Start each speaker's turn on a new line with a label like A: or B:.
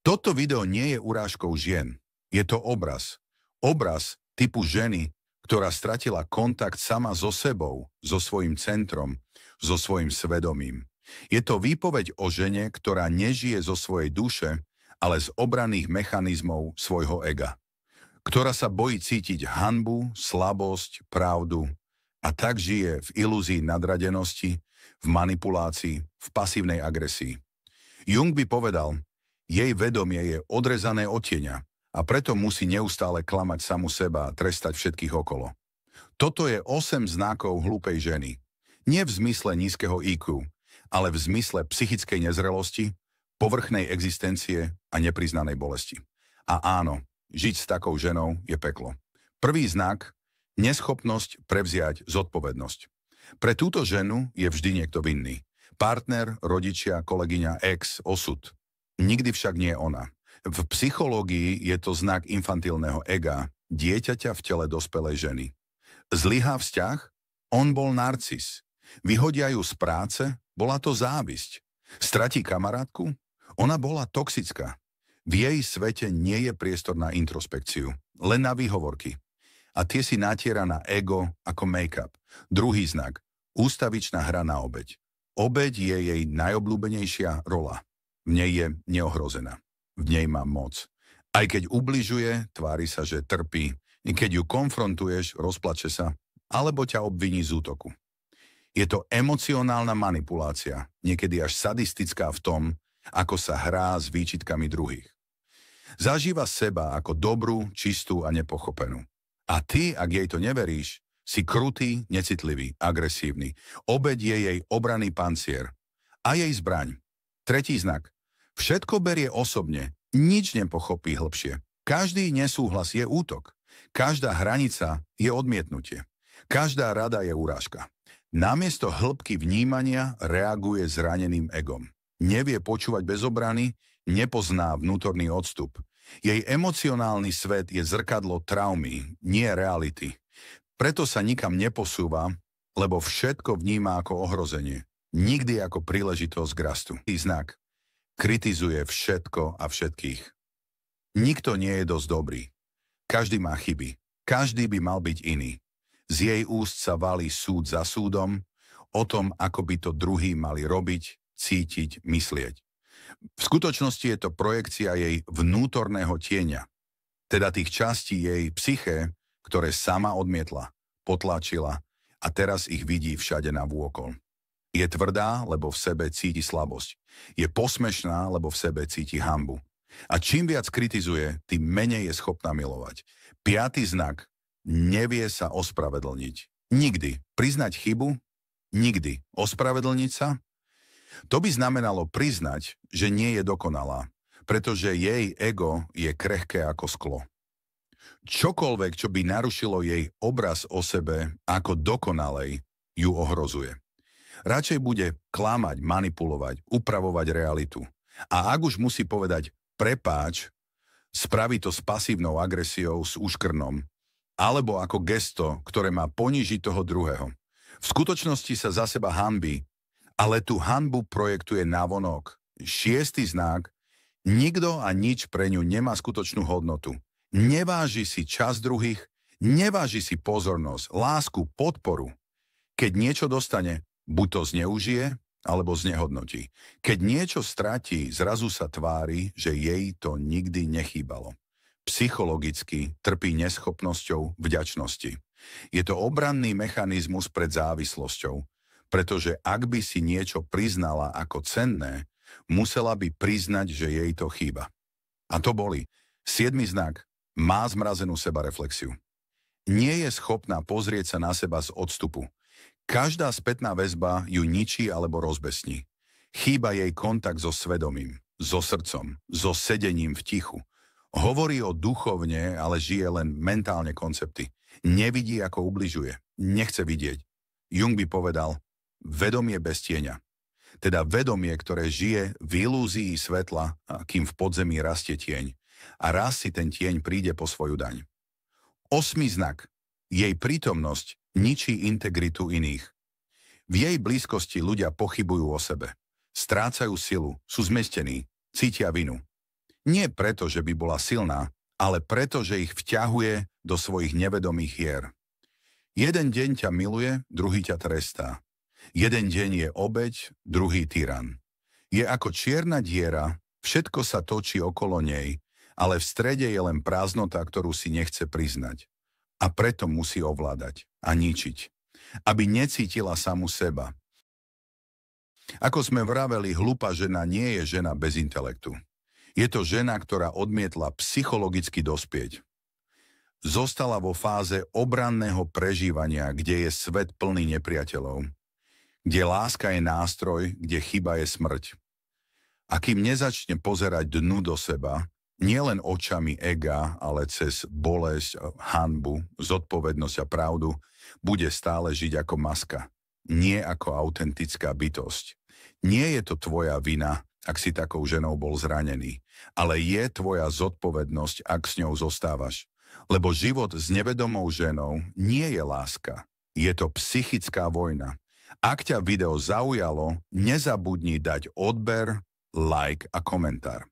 A: Toto video nie je urážkou žien. Je to obraz. Obraz typu ženy, ktorá stratila kontakt sama so sebou, so svojím centrom, so svojím svedomím. Je to výpoveď o žene, ktorá nežije zo svojej duše, ale z obranných mechanizmov svojho ega. Ktorá sa bojí cítiť hanbu, slabosť, pravdu a tak žije v ilúzii nadradenosti, v manipulácii, v pasívnej agresii. Jung by povedal, jej vedomie je odrezané od tieňa a preto musí neustále klamať samu seba a trestať všetkých okolo. Toto je 8 znakov hlúpej ženy. Nie v zmysle nízkeho IQ, ale v zmysle psychickej nezrelosti, povrchnej existencie a nepriznanej bolesti. A áno, žiť s takou ženou je peklo. Prvý znak – neschopnosť prevziať zodpovednosť. Pre túto ženu je vždy niekto vinný. Partner, rodičia, kolegyňa, ex, osud. Nikdy však nie ona. V psychológii je to znak infantilného ega, dieťaťa v tele dospelej ženy. Zlyhá vzťah? On bol narcis. Vyhodia ju z práce? Bola to závisť. Stratí kamarátku? Ona bola toxická. V jej svete nie je priestor na introspekciu, len na výhovorky. A tie si natiera na ego ako make-up. Druhý znak. Ústavičná hra na obeť. Obeť je jej najobľúbenejšia rola. V nej je neohrozená. V nej má moc. Aj keď ubližuje, tvári sa, že trpí. Keď ju konfrontuješ, rozplače sa, alebo ťa obviní z útoku. Je to emocionálna manipulácia, niekedy až sadistická v tom, ako sa hrá s výčitkami druhých. Zažíva seba ako dobrú, čistú a nepochopenú. A ty, ak jej to neveríš, si krutý, necitlivý, agresívny. Obeť je jej obranný pancier. A jej zbraň. Tretí znak. Všetko berie osobne, nič nepochopí hlbšie. Každý nesúhlas je útok. Každá hranica je odmietnutie. Každá rada je urážka. Namiesto hĺbky vnímania reaguje zraneným egom. Nevie počúvať bez obrany, nepozná vnútorný odstup. Jej emocionálny svet je zrkadlo traumy, nie reality. Preto sa nikam neposúva, lebo všetko vníma ako ohrozenie. Nikdy ako príležitosť k rastu. Znak. Kritizuje všetko a všetkých. Nikto nie je dosť dobrý. Každý má chyby. Každý by mal byť iný. Z jej úst sa valí súd za súdom o tom, ako by to druhí mali robiť, cítiť, myslieť. V skutočnosti je to projekcia jej vnútorného tieňa, teda tých častí jej psyché, ktoré sama odmietla, potlačila a teraz ich vidí všade navôkol. Je tvrdá, lebo v sebe cíti slabosť. Je posmešná, lebo v sebe cíti hanbu. A čím viac kritizuje, tým menej je schopná milovať. 5. znak. Nevie sa ospravedlniť. Nikdy. Priznať chybu? Nikdy. Ospravedlniť sa? To by znamenalo priznať, že nie je dokonalá, pretože jej ego je krehké ako sklo. Čokoľvek, čo by narušilo jej obraz o sebe ako dokonalej, ju ohrozuje. Radšej bude klamať, manipulovať, upravovať realitu. A ak už musí povedať prepáč, spraví to s pasívnou agresiou, s úškrnom, alebo ako gesto, ktoré má ponížiť toho druhého. V skutočnosti sa za seba hanbí, ale tú hanbu projektuje navonok. 6. znak. Nikto a nič pre ňu nemá skutočnú hodnotu. Neváži si čas druhých, neváži si pozornosť, lásku, podporu. Keď niečo dostane, buď to zneužije, alebo znehodnotí. Keď niečo stratí, zrazu sa tvári, že jej to nikdy nechýbalo. Psychologicky trpí neschopnosťou vďačnosti. Je to obranný mechanizmus pred závislosťou, pretože ak by si niečo priznala ako cenné, musela by priznať, že jej to chýba. A to boli 7. znak. Má zmrazenú sebareflexiu. Nie je schopná pozrieť sa na seba z odstupu. Každá spätná väzba ju ničí alebo rozbesní. Chýba jej kontakt so svedomím, so srdcom, so sedením v tichu. Hovorí o duchovne, ale žije len mentálne koncepty. Nevidí, ako ubližuje. Nechce vidieť. Jung by povedal, vedomie bez tieňa. Teda vedomie, ktoré žije v ilúzii svetla, kým v podzemí rastie tieň. A raz si ten tieň príde po svoju daň. 8. znak. Jej prítomnosť ničí integritu iných. V jej blízkosti ľudia pochybujú o sebe. Strácajú silu, sú zmestení, cítia vinu. Nie preto, že by bola silná, ale preto, že ich vťahuje do svojich nevedomých hier. Jeden deň ťa miluje, druhý ťa trestá. Jeden deň je obeť, druhý tyran. Je ako čierna diera, všetko sa točí okolo nej, ale v strede je len prázdnota, ktorú si nechce priznať. A preto musí ovládať a ničiť, aby necítila samu seba. Ako sme vraveli, hlúpa žena nie je žena bez intelektu. Je to žena, ktorá odmietla psychologicky dospieť. Zostala vo fáze obranného prežívania, kde je svet plný nepriateľov. Kde láska je nástroj, kde chyba je smrť. A kým nezačne pozerať dnu do seba, nielen očami ega, ale cez bolesť, hanbu, zodpovednosť a pravdu, bude stále žiť ako maska, nie ako autentická bytosť. Nie je to tvoja vina, ak si takou ženou bol zranený, ale je tvoja zodpovednosť, ak s ňou zostávaš. Lebo život s nevedomou ženou nie je láska, je to psychická vojna. Ak ťa video zaujalo, nezabudni dať odber, like a komentár.